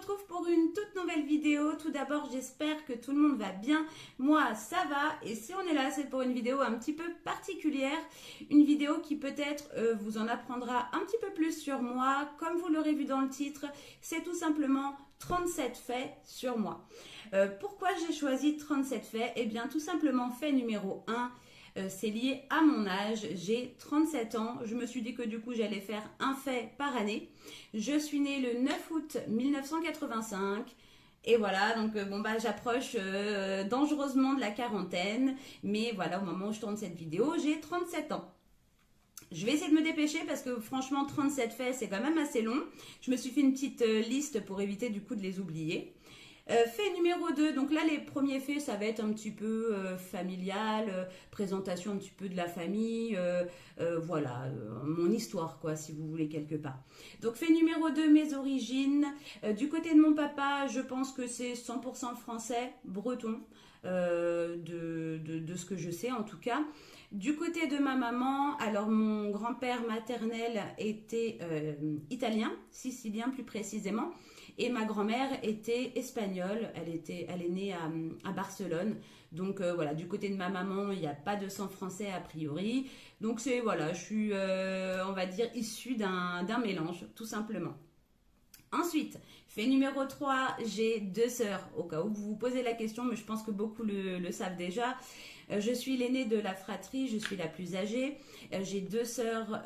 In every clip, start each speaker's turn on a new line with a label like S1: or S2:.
S1: retrouve pour une toute nouvelle vidéo. Tout d'abord, j'espère que tout le monde va bien. Moi, ça va. Et si on est là, c'est pour une vidéo un petit peu particulière. Une vidéo qui peut-être vous en apprendra un petit peu plus sur moi. Comme vous l'aurez vu dans le titre, c'est tout simplement 37 faits sur moi. Pourquoi j'ai choisi 37 faits? Eh bien, tout simplement, fait numéro 1. C'est lié à mon âge, j'ai 37 ans, je me suis dit que du coup j'allais faire un fait par année. Je suis née le 9 août 1985 et voilà, donc j'approche dangereusement de la quarantaine, mais voilà, au moment où je tourne cette vidéo, j'ai 37 ans. Je vais essayer de me dépêcher parce que franchement 37 faits c'est quand même assez long. Je me suis fait une petite liste pour éviter du coup de les oublier. Fait numéro 2, donc là les premiers faits ça va être un petit peu familial, présentation un petit peu de la famille, mon histoire quoi si vous voulez quelque part. Donc fait numéro 2, mes origines, du côté de mon papa je pense que c'est 100% français, breton, de ce que je sais en tout cas. Du côté de ma maman, alors mon grand-père maternel était italien, sicilien plus précisément. Et ma grand-mère était espagnole, elle est née à Barcelone. Donc voilà, du côté de ma maman, il n'y a pas de sang français a priori. Donc c'est voilà, je suis, on va dire, issue d'un mélange, tout simplement. Ensuite, fait numéro 3, j'ai 2 sœurs. Au cas où vous vous posez la question, mais je pense que beaucoup le savent déjà. Je suis l'aînée de la fratrie, je suis la plus âgée. J'ai 2 sœurs,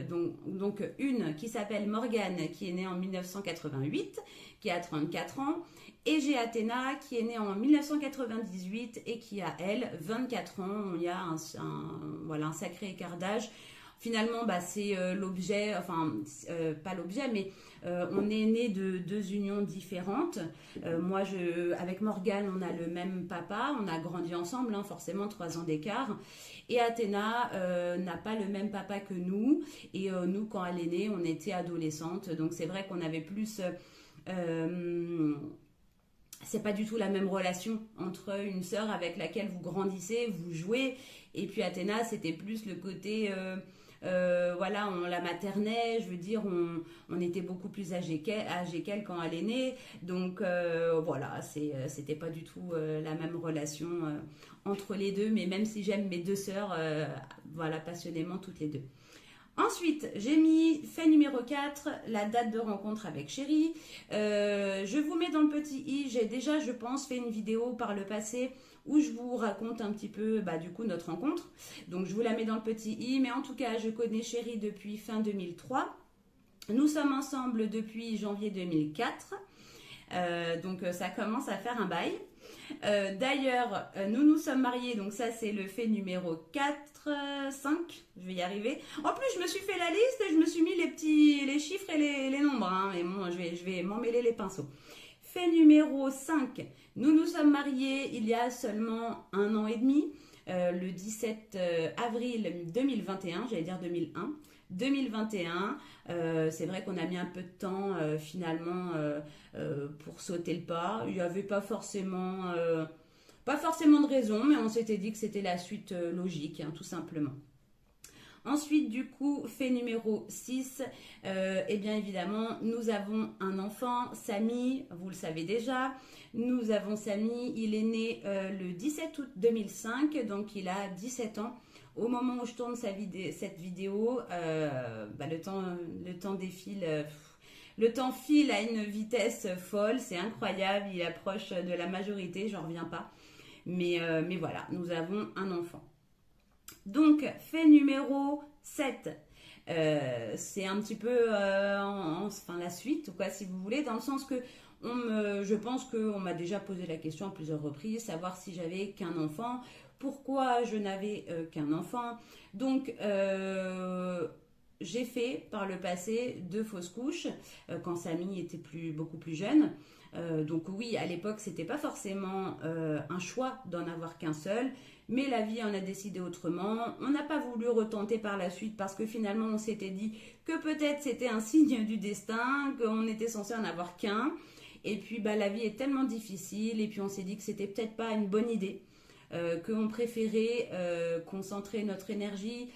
S1: donc une qui s'appelle Morgane, qui est née en 1988, qui a 34 ans. Et j'ai Athéna, qui est née en 1998 et qui a, elle, 24 ans. Il y a un sacré écart d'âge. Finalement, c'est l'objet, pas l'objet, mais on est né de 2 unions différentes. Moi, avec Morgane, on a le même papa, on a grandi ensemble, hein, forcément 3 ans d'écart. Et Athéna n'a pas le même papa que nous. Et nous, quand elle est née, on était adolescente. Donc c'est vrai qu'on avait plus... c'est pas du tout la même relation entre une sœur avec laquelle vous grandissez, vous jouez. Et puis Athéna, c'était plus le côté... on la maternait, je veux dire, on était beaucoup plus âgés qu'elle quand elle est née. Donc c'était pas du tout la même relation entre les deux. Mais même si j'aime mes 2 sœurs, passionnément toutes les deux. Ensuite, j'ai mis fait numéro 4, la date de rencontre avec Chéri. Je vous mets dans le petit i, j'ai déjà, je pense, fait une vidéo par le passé où je vous raconte un petit peu, du coup, notre rencontre. Donc, je vous la mets dans le petit i, mais en tout cas, je connais Chéri depuis fin 2003. Nous sommes ensemble depuis janvier 2004. Donc, ça commence à faire un bail. D'ailleurs, nous sommes mariés, donc ça c'est le fait numéro 4, 5, je vais y arriver. En plus, je me suis fait la liste et je me suis mis les chiffres et les nombres, hein, mais bon, je vais m'emmêler les pinceaux. Fait numéro 5, nous sommes mariés il y a seulement 1 an et demi, le 17 avril 2021, j'allais dire 2001. 2021, c'est vrai qu'on a mis un peu de temps finalement pour sauter le pas. Il n'y avait pas forcément de raison, mais on s'était dit que c'était la suite logique, hein, tout simplement. Ensuite, du coup, fait numéro 6, bien évidemment, nous avons un enfant, Samy, vous le savez déjà. Nous avons Samy, il est né le 17 août 2005, donc il a 17 ans. Au moment où je tourne cette vidéo, le temps défile, le temps file à une vitesse folle, c'est incroyable, il approche de la majorité, j'en reviens pas. Mais voilà, nous avons un enfant. Donc, fait numéro 7, c'est un petit peu la suite, quoi, si vous voulez, dans le sens que je pense qu'on m'a déjà posé la question à plusieurs reprises, savoir si j'avais qu'un enfant, pourquoi je n'avais qu'un enfant. Donc, j'ai fait par le passé 2 fausses couches quand Samy était beaucoup plus jeune. Donc oui, à l'époque, c'était pas forcément un choix d'en avoir qu'un seul, mais la vie en a décidé autrement. On n'a pas voulu retenter par la suite parce que finalement, on s'était dit que peut-être c'était un signe du destin, qu'on était censé en avoir qu'un. Et puis, la vie est tellement difficile et puis on s'est dit que c'était peut-être pas une bonne idée. Qu'on préférait concentrer notre énergie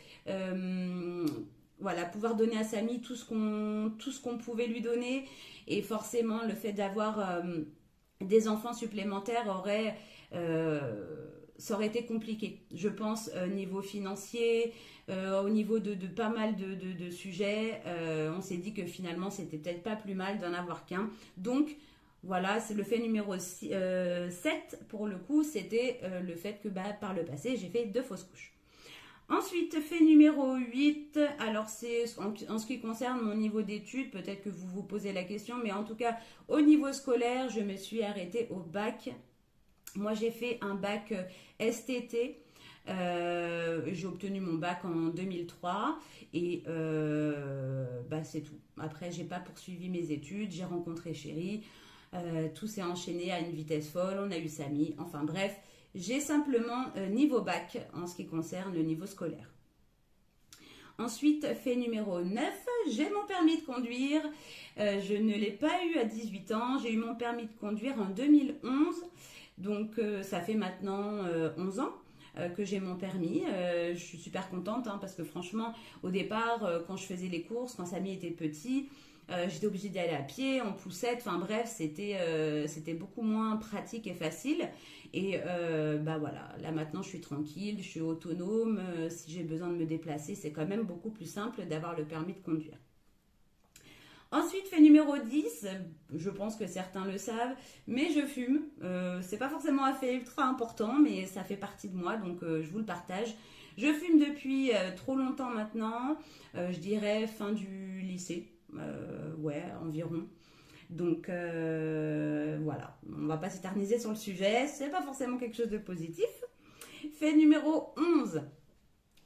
S1: voilà, pouvoir donner à Samy tout ce qu'on pouvait lui donner. Et forcément, le fait d'avoir des enfants supplémentaires ça aurait été compliqué. Je pense niveau financier, au niveau de pas mal de sujets, on s'est dit que finalement, c'était peut-être pas plus mal d'en avoir qu'un. Donc, voilà, c'est le fait numéro 7, pour le coup, c'était le fait que par le passé, j'ai fait 2 fausses couches. Ensuite, fait numéro 8, alors c'est en ce qui concerne mon niveau d'études, peut-être que vous vous posez la question, mais en tout cas, au niveau scolaire, je me suis arrêtée au bac. Moi, j'ai fait un bac STT. J'ai obtenu mon bac en 2003 et c'est tout. Après, j'ai pas poursuivi mes études, j'ai rencontré Chéri, tout s'est enchaîné à une vitesse folle, on a eu Samy, enfin bref. J'ai simplement niveau bac en ce qui concerne le niveau scolaire. Ensuite, fait numéro 9, j'ai mon permis de conduire. Je ne l'ai pas eu à 18 ans. J'ai eu mon permis de conduire en 2011. Donc, ça fait maintenant 11 ans que j'ai mon permis. Je suis super contente parce que franchement, au départ, quand je faisais les courses, quand Samy était petit, j'étais obligée d'y aller à pied, en poussette. Enfin bref, c'était beaucoup moins pratique et facile. Et voilà, là maintenant je suis tranquille, je suis autonome. Si j'ai besoin de me déplacer, c'est quand même beaucoup plus simple d'avoir le permis de conduire. Ensuite, fait numéro 10, je pense que certains le savent, mais je fume. C'est pas forcément un fait ultra important, mais ça fait partie de moi, donc je vous le partage. Je fume depuis trop longtemps maintenant, je dirais fin du lycée, ouais, environ. Donc voilà, on va pas s'éterniser sur le sujet, c'est pas forcément quelque chose de positif. Fait numéro 11,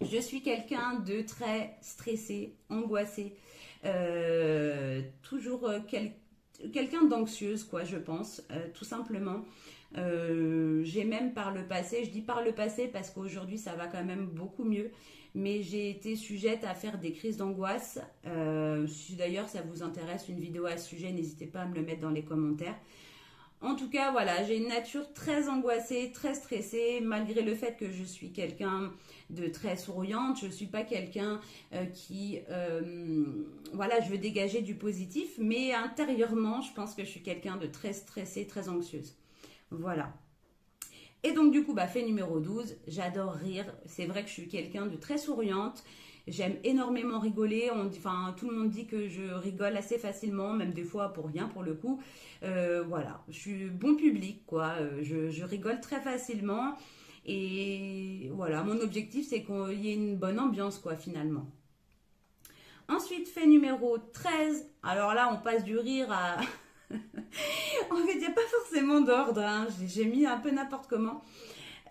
S1: je suis quelqu'un de très stressé, angoissé, toujours quelqu'un d'anxieuse, quoi, je pense, tout simplement. J'ai même par le passé, je dis par le passé parce qu'aujourd'hui ça va quand même beaucoup mieux, mais j'ai été sujette à faire des crises d'angoisse. Si d'ailleurs ça vous intéresse une vidéo à ce sujet, n'hésitez pas à me le mettre dans les commentaires. En tout cas, voilà, j'ai une nature très angoissée, très stressée, malgré le fait que je suis quelqu'un de très souriante. Je ne suis pas quelqu'un voilà, je veux dégager du positif, mais intérieurement, je pense que je suis quelqu'un de très stressé, très anxieuse. Voilà. Et donc, du coup, fait numéro 12, j'adore rire. C'est vrai que je suis quelqu'un de très souriante. J'aime énormément rigoler. Tout le monde dit que je rigole assez facilement, même des fois pour rien, pour le coup. Voilà, je suis bon public, quoi. Je rigole très facilement. Et voilà, mon objectif, c'est qu'il y ait une bonne ambiance, quoi, finalement. Ensuite, fait numéro 13. Alors là, on passe du rire à... En fait, il n'y a pas forcément d'ordre, j'ai mis un peu n'importe comment.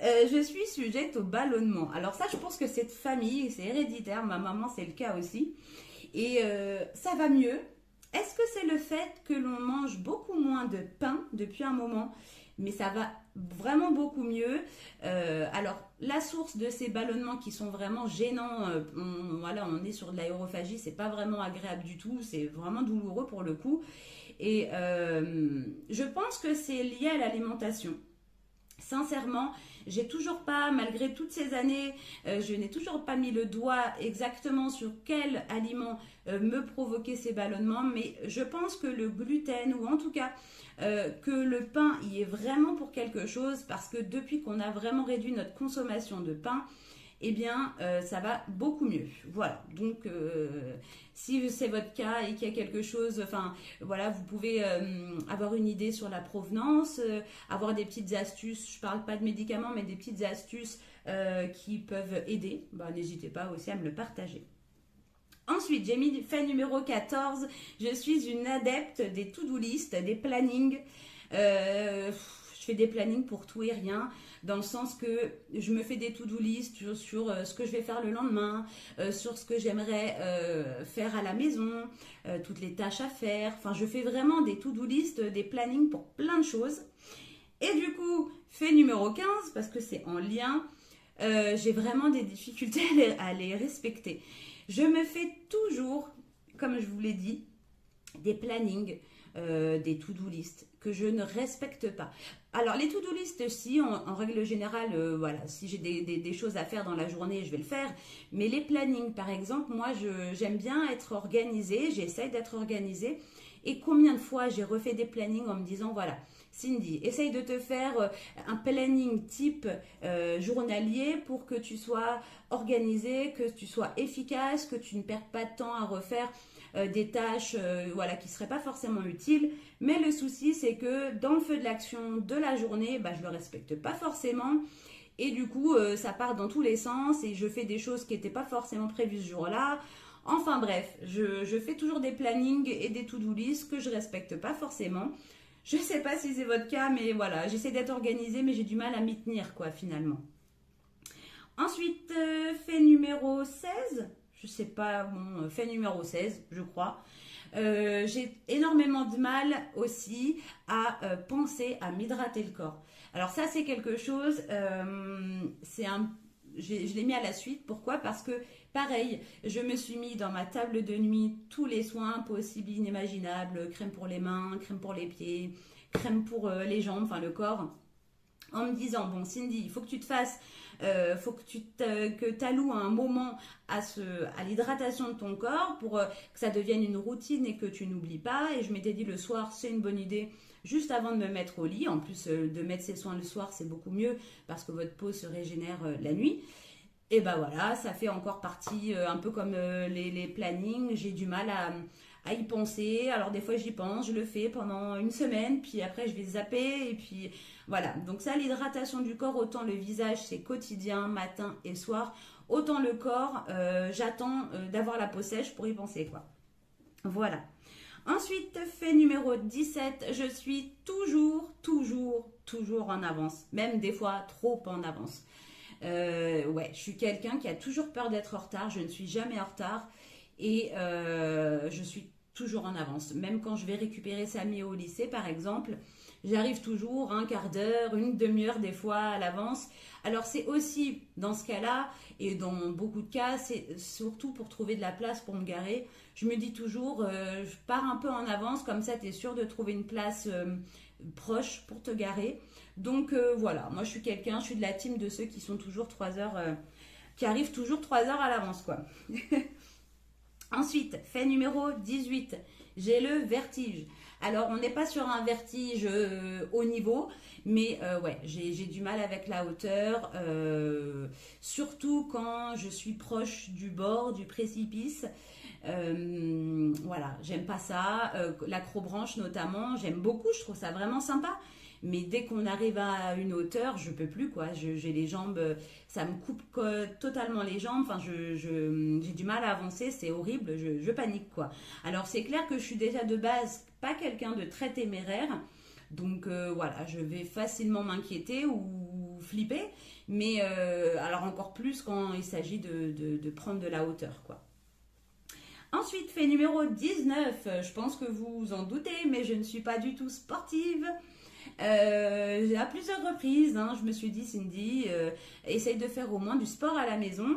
S1: Je suis sujette au ballonnement. Alors ça, je pense que c'est de famille, c'est héréditaire. Ma maman, c'est le cas aussi. Et ça va mieux. Est-ce que c'est le fait que l'on mange beaucoup moins de pain depuis un moment? Mais ça va vraiment beaucoup mieux. Alors, la source de ces ballonnements qui sont vraiment gênants, voilà, on est sur de l'aérophagie, c'est pas vraiment agréable du tout, c'est vraiment douloureux pour le coup. Et je pense que c'est lié à l'alimentation. Sincèrement, j'ai toujours pas, malgré toutes ces années, je n'ai toujours pas mis le doigt exactement sur quel aliment me provoquait ces ballonnements, mais je pense que le gluten, ou en tout cas que le pain y est vraiment pour quelque chose, parce que depuis qu'on a vraiment réduit notre consommation de pain, eh bien, ça va beaucoup mieux. Voilà, donc si c'est votre cas et qu'il y a quelque chose, enfin, voilà, vous pouvez avoir une idée sur la provenance, avoir des petites astuces, je ne parle pas de médicaments, mais des petites astuces qui peuvent aider, n'hésitez pas aussi à me le partager. Ensuite, j'ai mis fait numéro 14, je suis une adepte des to-do list, des plannings. Je fais des plannings pour tout et rien, dans le sens que je me fais des to-do list sur ce que je vais faire le lendemain, sur ce que j'aimerais faire à la maison, toutes les tâches à faire. Enfin, je fais vraiment des to-do list, des plannings pour plein de choses. Et du coup, fait numéro 15, parce que c'est en lien, j'ai vraiment des difficultés à les respecter. Je me fais toujours, comme je vous l'ai dit, des plannings des to-do list que je ne respecte pas. Alors les to-do list, si en règle générale, voilà, si j'ai des choses à faire dans la journée, je vais le faire. Mais les plannings, par exemple, moi j'aime bien être organisée, j'essaye d'être organisée. Et combien de fois j'ai refait des plannings en me disant, voilà, Cindy, essaye de te faire un planning type journalier pour que tu sois organisée, que tu sois efficace, que tu ne perdes pas de temps à refaire des tâches voilà, qui ne seraient pas forcément utiles. Mais le souci, c'est que dans le feu de l'action de la journée, bah, je ne le respecte pas forcément. Et du coup, ça part dans tous les sens et je fais des choses qui n'étaient pas forcément prévues ce jour-là. Enfin bref, je fais toujours des plannings et des to-do list que je ne respecte pas forcément. Je ne sais pas si c'est votre cas, mais voilà, j'essaie d'être organisée, mais j'ai du mal à m'y tenir, quoi, finalement. Ensuite, fait numéro 16, je sais pas, bon, fait numéro 16, je crois. J'ai énormément de mal aussi à penser à m'hydrater le corps. Alors ça, c'est quelque chose, je l'ai mis à la suite. Pourquoi? Parce que, pareil, je me suis mis dans ma table de nuit tous les soins possibles, inimaginables, crème pour les mains, crème pour les pieds, crème pour les jambes, enfin le corps, en me disant, bon Cindy, il faut que tu te fasses, faut que tu alloues un moment à l'hydratation de ton corps pour que ça devienne une routine et que tu n'oublies pas. Et je m'étais dit le soir, c'est une bonne idée, juste avant de me mettre au lit. En plus, de mettre ses soins le soir, c'est beaucoup mieux parce que votre peau se régénère la nuit. Et ben voilà, ça fait encore partie, un peu comme les plannings, j'ai du mal à y penser. Alors des fois j'y pense, je le fais pendant une semaine, puis après je vais zapper, et puis voilà. Donc ça, l'hydratation du corps, autant le visage c'est quotidien, matin et soir, autant le corps, j'attends d'avoir la peau sèche pour y penser, quoi. Voilà. Ensuite, fait numéro 17, je suis toujours en avance, même des fois trop en avance. Ouais, je suis quelqu'un qui a toujours peur d'être en retard, je ne suis jamais en retard et je suis toujours en avance. Même quand je vais récupérer Samy au lycée, par exemple, j'arrive toujours un quart d'heure, une demi-heure des fois à l'avance. Alors c'est aussi dans ce cas-là, et dans beaucoup de cas, c'est surtout pour trouver de la place pour me garer. Je me dis toujours, je pars un peu en avance, comme ça tu es sûr de trouver une place proche pour te garer. Donc voilà, moi je suis je suis de la team de ceux qui sont toujours 3 heures, qui arrivent toujours 3 heures à l'avance, quoi. Ensuite, fait numéro 18, j'ai le vertige. Alors, on n'est pas sur un vertige haut niveau, mais ouais, j'ai du mal avec la hauteur, surtout quand je suis proche du bord, du précipice. Voilà, j'aime pas ça. L'acrobranche notamment, j'aime beaucoup, je trouve ça vraiment sympa. Mais dès qu'on arrive à une hauteur, je peux plus, quoi. J'ai les jambes, ça me coupe totalement les jambes. Enfin, j'ai du mal à avancer, c'est horrible, je panique, quoi. Alors, c'est clair que je suis déjà de base pas quelqu'un de très téméraire. Donc, voilà, je vais facilement m'inquiéter ou flipper. Mais alors, encore plus quand il s'agit de prendre de la hauteur, quoi. Ensuite, fait numéro 19, je pense que vous vous en doutez, mais je ne suis pas du tout sportive. À plusieurs reprises, hein, je me suis dit, Cindy, essaye de faire au moins du sport à la maison.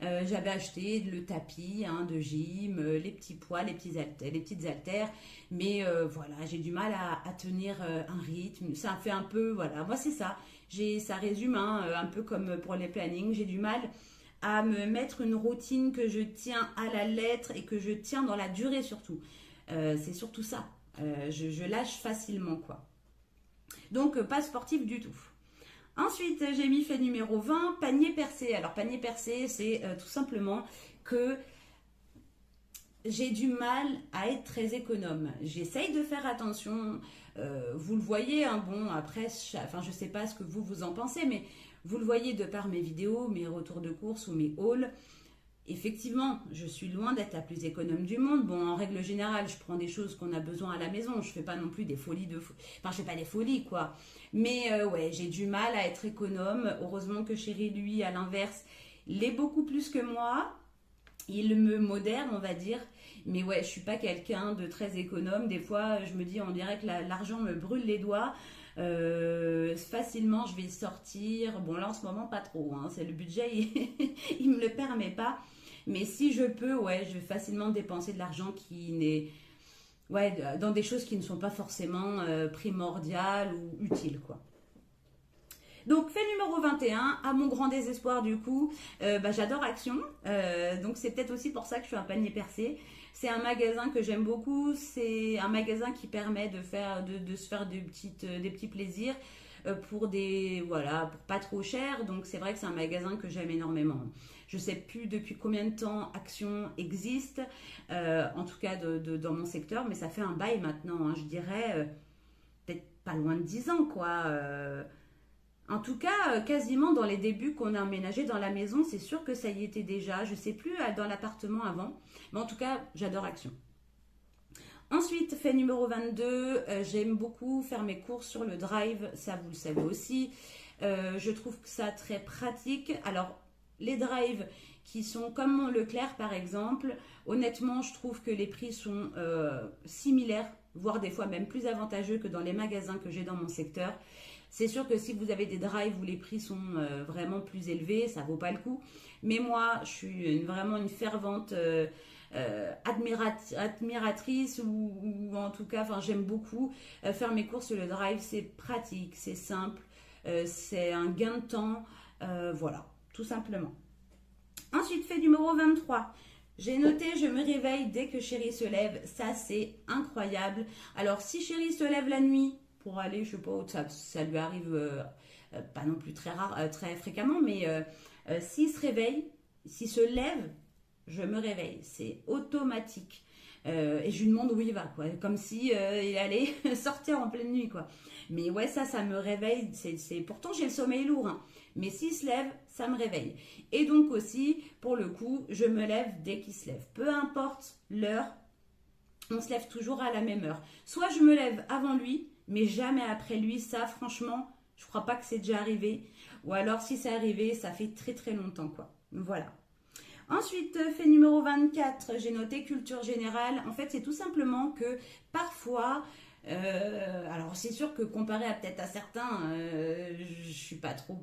S1: J'avais acheté le tapis de gym, les petits poids, les petites haltères, mais voilà, j'ai du mal à tenir un rythme. Ça fait un peu, voilà, moi c'est ça. Ça résume un peu comme pour les plannings, j'ai du mal à me mettre une routine que je tiens à la lettre et que je tiens dans la durée surtout. C'est surtout ça. Je lâche facilement, quoi. Donc, pas sportif du tout. Ensuite, j'ai mis fait numéro 20, panier percé. Alors, panier percé, c'est tout simplement que j'ai du mal à être très économe. J'essaye de faire attention. Vous le voyez, hein, bon, après, enfin, je ne sais pas ce que vous en pensez, mais vous le voyez de par mes vidéos, mes retours de course ou mes hauls. Effectivement, je suis loin d'être la plus économe du monde. Bon, en règle générale, je prends des choses qu'on a besoin à la maison. Je ne fais pas non plus des folies Enfin, je fais pas des folies, quoi. Mais ouais, j'ai du mal à être économe. Heureusement que Chéri, lui, à l'inverse, l'est beaucoup plus que moi. Il me modère, on va dire. Mais ouais, je suis pas quelqu'un de très économe. Des fois, je me dis, on dirait que l'argent me brûle les doigts. Facilement, je vais sortir. Bon, là, en ce moment, pas trop. Hein. C'est le budget, il me le permet pas. Mais si je peux, ouais, je vais facilement dépenser de l'argent qui ouais, dans des choses qui ne sont pas forcément primordiales ou utiles, quoi. Donc, fait numéro 21, à mon grand désespoir du coup, j'adore Action. Donc, c'est peut-être aussi pour ça que je suis un panier percé. C'est un magasin que j'aime beaucoup. C'est un magasin qui permet de se faire des petits plaisirs voilà, pour pas trop cher. Donc, c'est vrai que c'est un magasin que j'aime énormément. Je sais plus depuis combien de temps Action existe, en tout cas dans mon secteur, mais ça fait un bail maintenant, hein, je dirais peut-être pas loin de 10 ans, quoi. En tout cas, quasiment dans les débuts qu'on a emménagé dans la maison, c'est sûr que ça y était déjà. Je ne sais plus dans l'appartement avant. Mais en tout cas, j'adore Action. Ensuite, fait numéro 22, j'aime beaucoup faire mes courses sur le drive. Ça, vous le savez aussi. Je trouve que ça très pratique. Alors, les drives qui sont comme mon Leclerc, par exemple, honnêtement, je trouve que les prix sont similaires, voire des fois même plus avantageux que dans les magasins que j'ai dans mon secteur. C'est sûr que si vous avez des drives où les prix sont vraiment plus élevés, ça ne vaut pas le coup. Mais moi, je suis vraiment une fervente admiratrice ou en tout cas, j'aime beaucoup faire mes courses sur le drive. C'est pratique, c'est simple, c'est un gain de temps. Voilà, tout simplement. Ensuite, fait numéro 23. J'ai noté, je me réveille dès que chérie se lève. Ça, c'est incroyable. Alors, si chérie se lève la nuit, pour aller, je sais pas, ça lui arrive pas non plus très fréquemment, mais s'il se réveille, s'il se lève, je me réveille. C'est automatique. Et je lui demande où il va, quoi. Comme si il allait sortir en pleine nuit, quoi. Mais ouais, ça me réveille. Pourtant, j'ai le sommeil lourd, hein. Mais s'il se lève, ça me réveille. Et donc aussi, pour le coup, je me lève dès qu'il se lève. Peu importe l'heure, on se lève toujours à la même heure. Soit je me lève avant lui, mais jamais après lui. Ça, franchement, je crois pas que c'est déjà arrivé. Ou alors, si c'est arrivé, ça fait très très longtemps, quoi. Voilà. Ensuite, fait numéro 24, j'ai noté culture générale. En fait, c'est tout simplement que parfois, alors c'est sûr que comparé à peut-être à certains, je suis pas trop,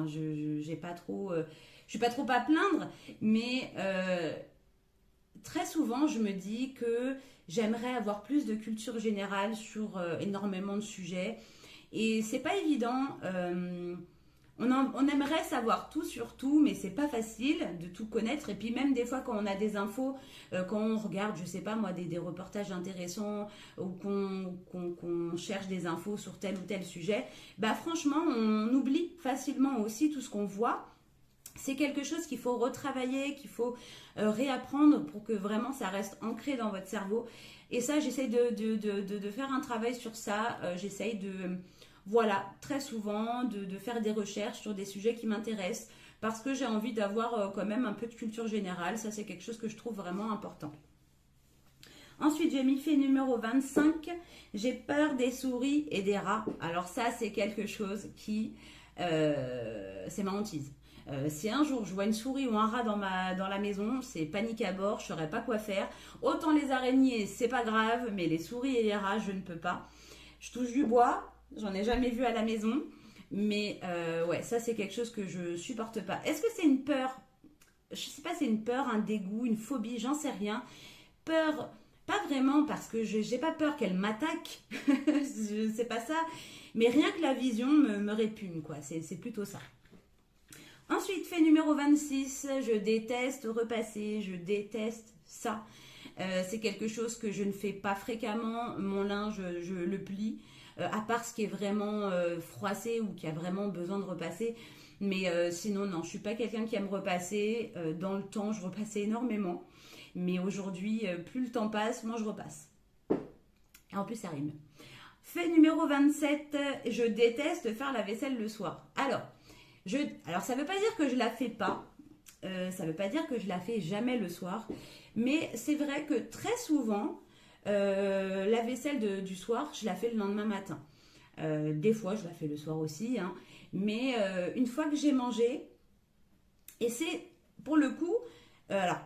S1: j'ai pas trop, je suis pas trop à plaindre, mais très souvent, je me dis que j'aimerais avoir plus de culture générale sur énormément de sujets. Et c'est pas évident. On aimerait savoir tout sur tout, mais c'est pas facile de tout connaître. Et puis même des fois quand on a des infos, quand on regarde, je sais pas moi, des reportages intéressants ou qu'on cherche des infos sur tel ou tel sujet, franchement, on oublie facilement aussi tout ce qu'on voit. C'est quelque chose qu'il faut retravailler, qu'il faut réapprendre pour que vraiment ça reste ancré dans votre cerveau. Et ça, j'essaye de faire un travail sur ça. J'essaye voilà, très souvent, de faire des recherches sur des sujets qui m'intéressent parce que j'ai envie d'avoir quand même un peu de culture générale. Ça, c'est quelque chose que je trouve vraiment important. Ensuite, j'ai mis fait numéro 25. J'ai peur des souris et des rats. Alors ça, c'est quelque chose qui... c'est ma hantise. Si un jour je vois une souris ou un rat dans la maison, c'est panique à bord, je ne saurais pas quoi faire. Autant les araignées, c'est pas grave, mais les souris et les rats, je ne peux pas. Je touche du bois, j'en ai jamais vu à la maison, mais ouais, ça c'est quelque chose que je supporte pas. Est-ce que c'est une peur? Je sais pas, c'est une peur, un dégoût, une phobie, j'en sais rien. Peur, pas vraiment parce que j'ai pas peur qu'elle m'attaque, c'est pas ça, mais rien que la vision me répugne, quoi, c'est plutôt ça. Ensuite, fait numéro 26, je déteste repasser, je déteste ça. C'est quelque chose que je ne fais pas fréquemment. Mon linge, je le plie, à part ce qui est vraiment froissé ou qui a vraiment besoin de repasser. Mais sinon, non, je ne suis pas quelqu'un qui aime repasser. Dans le temps, je repassais énormément. Mais aujourd'hui, plus le temps passe, moins je repasse. Et en plus, ça rime. Fait numéro 27, je déteste faire la vaisselle le soir. Alors, ça ne veut pas dire que je la fais pas, ça ne veut pas dire que je la fais jamais le soir, mais c'est vrai que très souvent, la vaisselle du soir, je la fais le lendemain matin. Des fois, je la fais le soir aussi, hein, mais une fois que j'ai mangé, et c'est pour le coup, alors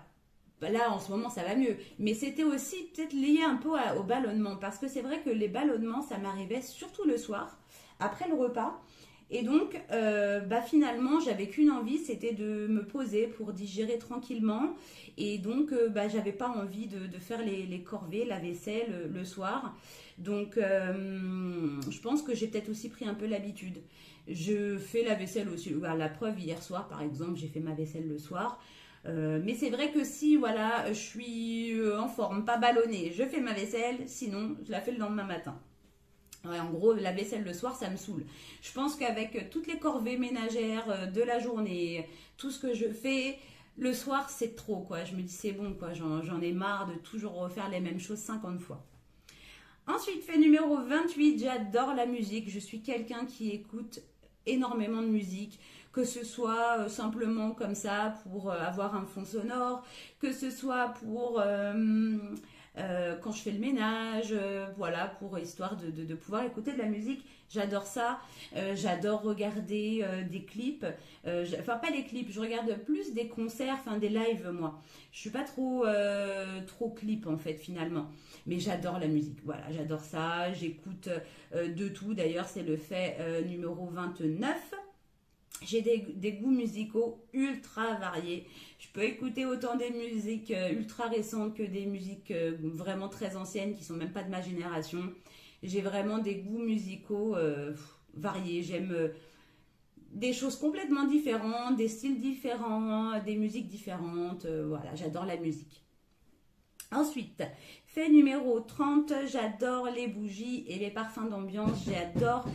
S1: là en ce moment ça va mieux, mais c'était aussi peut-être lié un peu au ballonnement, parce que c'est vrai que les ballonnements, ça m'arrivait surtout le soir, après le repas. Et donc, finalement, j'avais qu'une envie, c'était de me poser pour digérer tranquillement. Et donc, j'avais pas envie de faire les corvées, la vaisselle le soir. Donc, je pense que j'ai peut-être aussi pris un peu l'habitude. Je fais la vaisselle aussi. La preuve, hier soir, par exemple, j'ai fait ma vaisselle le soir. Mais c'est vrai que si, voilà, je suis en forme, pas ballonnée, je fais ma vaisselle, sinon, je la fais le lendemain matin. Ouais, en gros, la vaisselle le soir, ça me saoule. Je pense qu'avec toutes les corvées ménagères de la journée, tout ce que je fais, le soir, c'est trop, quoi. Je me dis, c'est bon, quoi. J'en ai marre de toujours refaire les mêmes choses 50 fois. Ensuite, fait numéro 28, j'adore la musique. Je suis quelqu'un qui écoute énormément de musique, que ce soit simplement comme ça pour avoir un fond sonore, que ce soit pour quand je fais le ménage, voilà, pour histoire de pouvoir écouter de la musique. J'adore ça. J'adore regarder des clips. Enfin, pas des clips, je regarde plus des concerts, enfin des lives, moi. Je suis pas trop clip, en fait, finalement. Mais j'adore la musique. Voilà, j'adore ça. J'écoute de tout. D'ailleurs, c'est le fait numéro 29. J'ai des goûts musicaux ultra variés. Je peux écouter autant des musiques ultra récentes que des musiques vraiment très anciennes qui sont même pas de ma génération. J'ai vraiment des goûts musicaux variés. J'aime des choses complètement différentes, des styles différents, des musiques différentes. Voilà, j'adore la musique. Ensuite, fait numéro 30, j'adore les bougies et les parfums d'ambiance. J'adore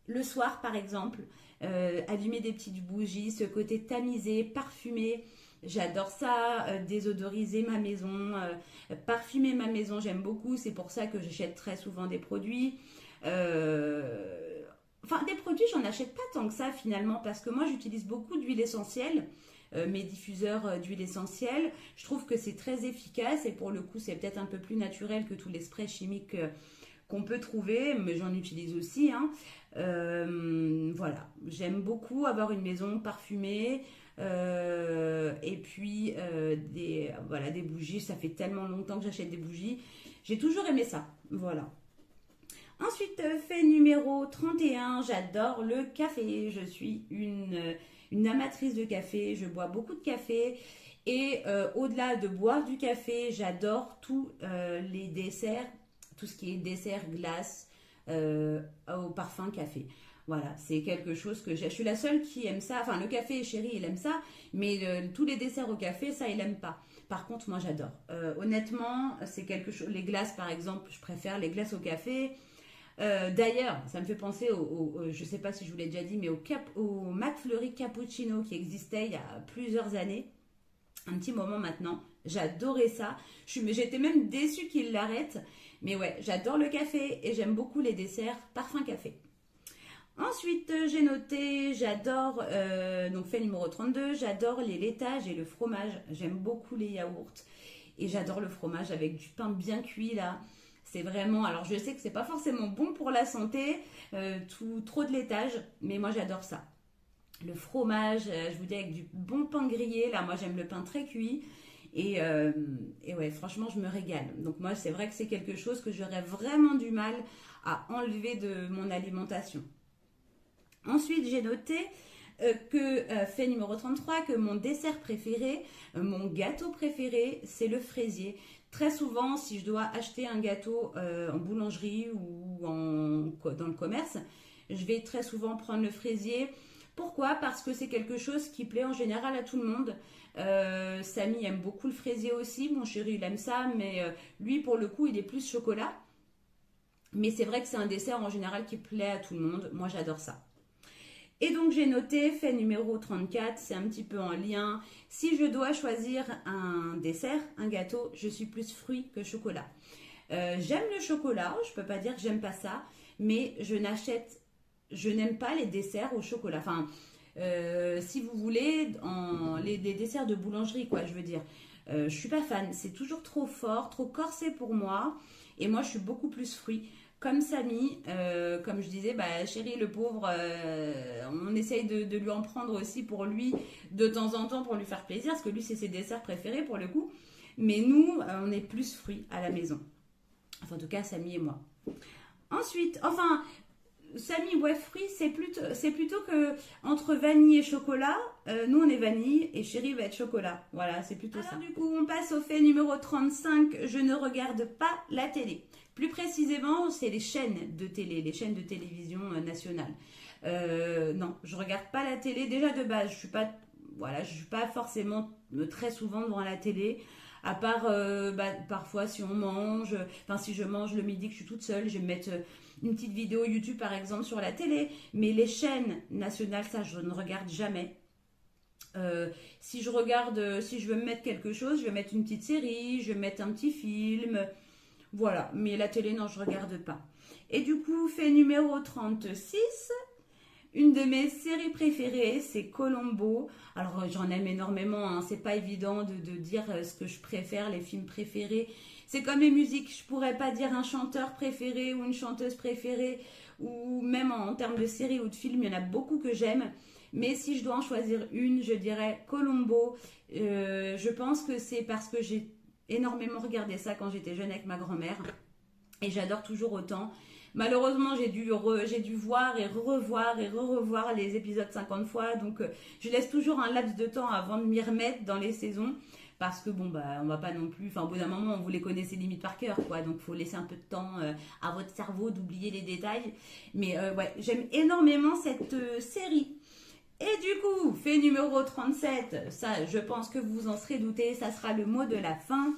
S1: le soir, par exemple, allumer des petites bougies, ce côté tamisé, parfumé. J'adore ça, désodoriser ma maison, parfumer ma maison, j'aime beaucoup. C'est pour ça que j'achète très souvent des produits. Enfin, des produits, j'en achète pas tant que ça finalement, parce que moi, j'utilise beaucoup d'huile essentielle. Mes diffuseurs d'huile essentielle, je trouve que c'est très efficace et pour le coup, c'est peut-être un peu plus naturel que tous les sprays chimiques qu'on peut trouver, mais j'en utilise aussi. Hein. Voilà, j'aime beaucoup avoir une maison parfumée et puis voilà, des bougies. Ça fait tellement longtemps que j'achète des bougies. J'ai toujours aimé ça. Voilà. Ensuite, fait numéro 31, j'adore le café. Je suis une amatrice de café. Je bois beaucoup de café. Et au-delà de boire du café, j'adore tous les desserts, tout ce qui est dessert, glace, au parfum café. Voilà, c'est quelque chose que je suis la seule qui aime ça. Enfin, le café, chéri, il aime ça, mais tous les desserts au café, ça, il aime pas. Par contre, moi, j'adore. Honnêtement, c'est quelque chose. Les glaces, par exemple, je préfère les glaces au café. D'ailleurs, ça me fait penser je ne sais pas si je vous l'ai déjà dit, mais au McFlurry Cappuccino qui existait il y a plusieurs années, un petit moment maintenant. J'adorais ça. J'étais même déçue qu'il l'arrête. Mais ouais, j'adore le café et j'aime beaucoup les desserts parfum café. Ensuite, j'ai noté, j'adore, donc fait numéro 32, j'adore les laitages et le fromage. J'aime beaucoup les yaourts et j'adore le fromage avec du pain bien cuit là. C'est vraiment, alors je sais que c'est pas forcément bon pour la santé, trop de laitage, mais moi j'adore ça. Le fromage, je vous dis avec du bon pain grillé, là moi j'aime le pain très cuit. Et ouais, franchement, je me régale. Donc moi, c'est vrai que c'est quelque chose que j'aurais vraiment du mal à enlever de mon alimentation. Ensuite, j'ai noté fait numéro 33, que mon dessert préféré, mon gâteau préféré, c'est le fraisier. Très souvent, si je dois acheter un gâteau en boulangerie ou dans le commerce, je vais très souvent prendre le fraisier. Pourquoi? Parce que c'est quelque chose qui plaît en général à tout le monde. Samy aime beaucoup le fraisier aussi, mon chéri il aime ça, mais lui pour le coup il est plus chocolat. Mais c'est vrai que c'est un dessert en général qui plaît à tout le monde, moi j'adore ça. Et donc j'ai noté, fait numéro 34, c'est un petit peu en lien. Si je dois choisir un dessert, un gâteau, je suis plus fruit que chocolat. J'aime le chocolat, je peux pas dire que j'aime pas ça, mais je n'aime pas les desserts au chocolat. Enfin, si vous voulez, les desserts de boulangerie, quoi, je veux dire. Je suis pas fan, c'est toujours trop fort, trop corsé pour moi. Et moi, je suis beaucoup plus fruit. Comme Samy, comme je disais, chéri, le pauvre, on essaye de lui en prendre aussi pour lui, de temps en temps, pour lui faire plaisir, parce que lui, c'est ses desserts préférés pour le coup. Mais nous, on est plus fruits à la maison. Enfin, en tout cas, Samy et moi. Ensuite, enfin, Samy, ouais, fruits, c'est plutôt que entre vanille et chocolat. Nous, on est vanille et chérie va être chocolat. Voilà, c'est plutôt ça. Du coup, on passe au fait numéro 35. Je ne regarde pas la télé. Plus précisément, c'est les chaînes de télé, les chaînes de télévision nationales. Non, je regarde pas la télé. Déjà de base, je suis pas forcément très souvent devant la télé. À part parfois si on mange, enfin si je mange le midi que je suis toute seule, je vais me mettre une petite vidéo YouTube par exemple sur la télé. Mais les chaînes nationales, ça je ne regarde jamais. Si je veux me mettre quelque chose, je vais mettre une petite série, je vais mettre un petit film. Voilà, mais la télé, non, je regarde pas. Et du coup, fait numéro 36. Une de mes séries préférées, c'est Columbo. Alors, j'en aime énormément, hein. C'est pas évident de dire ce que je préfère, les films préférés. C'est comme les musiques, je pourrais pas dire un chanteur préféré ou une chanteuse préférée, ou même en termes de séries ou de films, il y en a beaucoup que j'aime. Mais si je dois en choisir une, je dirais Columbo. Je pense que c'est parce que j'ai énormément regardé ça quand j'étais jeune avec ma grand-mère. Et j'adore toujours autant. Malheureusement, j'ai dû voir et revoir les épisodes 50 fois. Donc, je laisse toujours un laps de temps avant de m'y remettre dans les saisons. Parce que, bon, bah, on va pas non plus... Enfin, au bout d'un moment, vous les connaissez limite par cœur, quoi. Donc, il faut laisser un peu de temps à votre cerveau d'oublier les détails. Mais, ouais, j'aime énormément cette série. Et du coup, fait numéro 37. Ça, je pense que vous en serez douté. Ça sera le mot de la fin.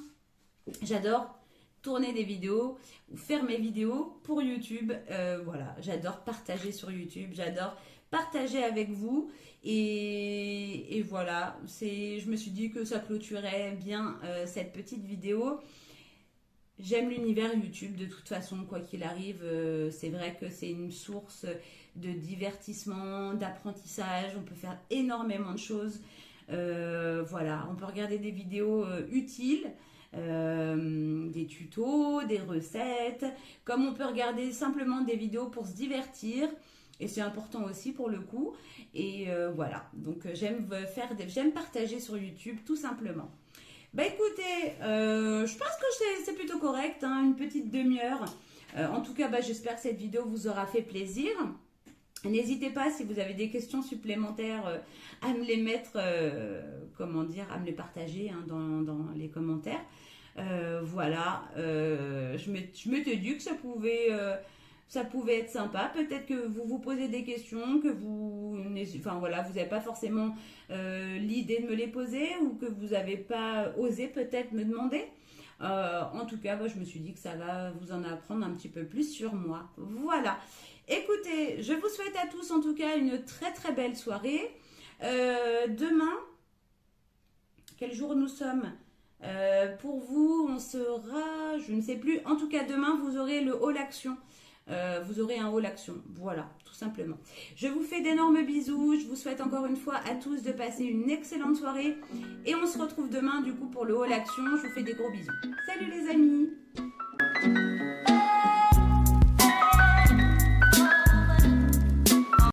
S1: J'adore tourner des vidéos ou faire mes vidéos pour YouTube. Voilà, j'adore partager sur YouTube, j'adore partager avec vous et voilà, je me suis dit que ça clôturait bien cette petite vidéo. J'aime l'univers YouTube de toute façon, quoi qu'il arrive, c'est vrai que c'est une source de divertissement, d'apprentissage, on peut faire énormément de choses. Voilà, on peut regarder des vidéos utiles. Des tutos, des recettes, comme on peut regarder simplement des vidéos pour se divertir et c'est important aussi pour le coup et voilà, donc j'aime partager sur YouTube tout simplement. Bah écoutez, je pense que c'est plutôt correct, hein, une petite demi-heure. En tout cas, bah, j'espère que cette vidéo vous aura fait plaisir. N'hésitez pas, si vous avez des questions supplémentaires, à me les mettre, comment dire, à me les partager hein, dans les commentaires. Voilà, je m'étais dit que ça pouvait être sympa. Peut-être que vous vous posez des questions, que enfin voilà, vous n'avez pas forcément l'idée de me les poser ou que vous n'avez pas osé peut-être me demander. En tout cas, moi, je me suis dit que ça va vous en apprendre un petit peu plus sur moi. Voilà. Écoutez, je vous souhaite à tous en tout cas une très très belle soirée. Demain, quel jour nous sommes? Pour vous, on sera, je ne sais plus. En tout cas, demain, vous aurez le haul action. Vous aurez un haul action. Voilà, tout simplement. Je vous fais d'énormes bisous. Je vous souhaite encore une fois à tous de passer une excellente soirée. Et on se retrouve demain, du coup, pour le haul action. Je vous fais des gros bisous. Salut les amis!